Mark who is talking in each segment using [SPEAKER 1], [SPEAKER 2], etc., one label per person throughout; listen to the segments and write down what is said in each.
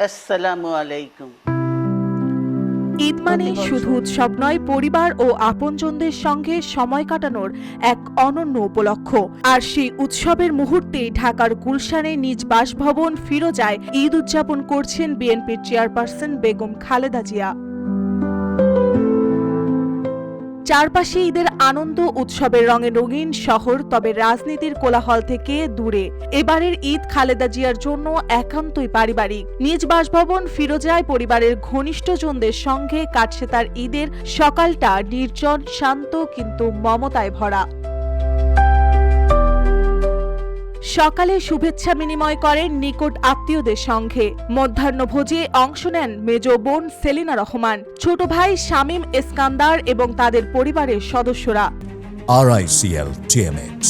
[SPEAKER 1] আসসালামু আলাইকুম।
[SPEAKER 2] ঈদ মানে শুধু উৎসব নয়, পরিবার ও আপনজনদের সঙ্গে সময় কাটানোর এক অনন্য উপলক্ষ। আর সেই উৎসবের মুহূর্তেই ঢাকার গুলশানে নিজ বাসভবন ফিরোজায় ঈদ উদযাপন করছেন বিএনপির চেয়ারপারসন বেগম খালেদা জিয়া। চারপাশে ঈদের আনন্দ উৎসবের রঙে রঙিন শহর, তবে রাজনীতির কোলাহল থেকে দূরে এবারের ঈদ খালেদা জিয়ার জন্য একান্তই পারিবারিক। নিজ বাসভবন ফিরোজায় পরিবারের ঘনিষ্ঠজনদের সঙ্গে কাটছে তার ঈদের সকালটা নির্জন, শান্ত কিন্তু মমতায় ভরা। সকালে শুভেচ্ছা বিনিময় করেন নিকট আত্মীয়দের সঙ্গে। মধ্যাহ্নভোজে অংশ নেন মেজ বোন সেলিনা রহমান, ছোট ভাই শামীম এসকান্দার এবং তাদের পরিবারের সদস্যরা।
[SPEAKER 3] RICL TMX,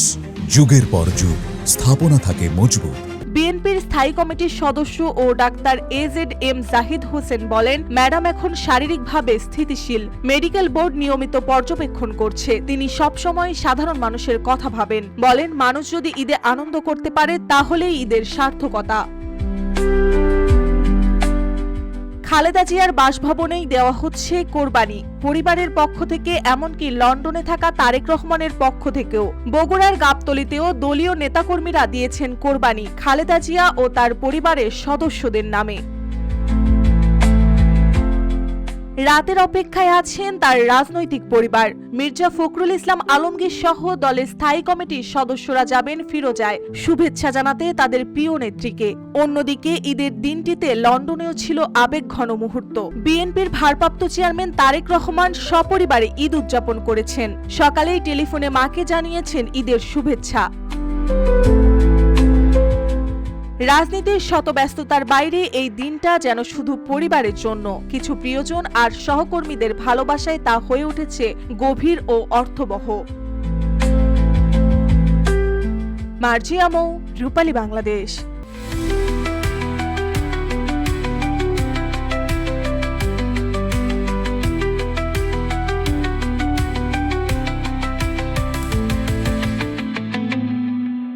[SPEAKER 3] যুগের পর যুগ স্থাপনা থাকে মজবুত।
[SPEAKER 2] বিএনপির স্থায়ী কমিটির সদস্য ও ডাক্তার AZM জাহিদ হোসেন বলেন, ম্যাডাম এখন শারীরিকভাবে স্থিতিশীল। মেডিকেল বোর্ড নিয়মিত পর্যবেক্ষণ করছে। তিনি সবসময় সাধারণ মানুষের কথা ভাবেন। বলেন, মানুষ যদি ঈদে আনন্দ করতে পারে তাহলেই ঈদের সার্থকতা। খালেদা জিয়ার বাসভবনেই দেওয়া হচ্ছে কোরবানি। পরিবারের পক্ষ থেকে, এমনকি লন্ডনে থাকা তারেক রহমানের পক্ষ থেকেও। বগুড়ার গাবতলীতেও দলীয় নেতাকর্মীরা দিয়েছেন কোরবানি খালেদা জিয়া ও তার পরিবারের সদস্যদের নামে। রাতের অপেক্ষায় আছেন তার রাজনৈতিক পরিবার। মির্জা ফখরুল ইসলাম আলমগীর সহ দলের স্থায়ী কমিটির সদস্যরা যাবেন ফিরোজায় শুভেচ্ছা জানাতে তাদের প্রিয় নেত্রীকে। অন্যদিকে ঈদের দিনটিতে লন্ডনেও ছিল আবেগঘন মুহূর্ত। বিএনপির ভারপ্রাপ্ত চেয়ারম্যান তারেক রহমান সপরিবারে ঈদ উদযাপন করেছেন। সকালেই টেলিফোনে মাকে জানিয়েছেন ঈদের শুভেচ্ছা। রাজনীতির শত ব্যস্ততার বাইরে এই দিনটা যেন শুধু পরিবারের জন্য। কিছু প্রিয়জন আর সহকর্মীদের ভালোবাসায় তা হয়ে উঠেছে গভীর ও অর্থবহ। মার্জিয়া মৌ, রূপালী বাংলাদেশ।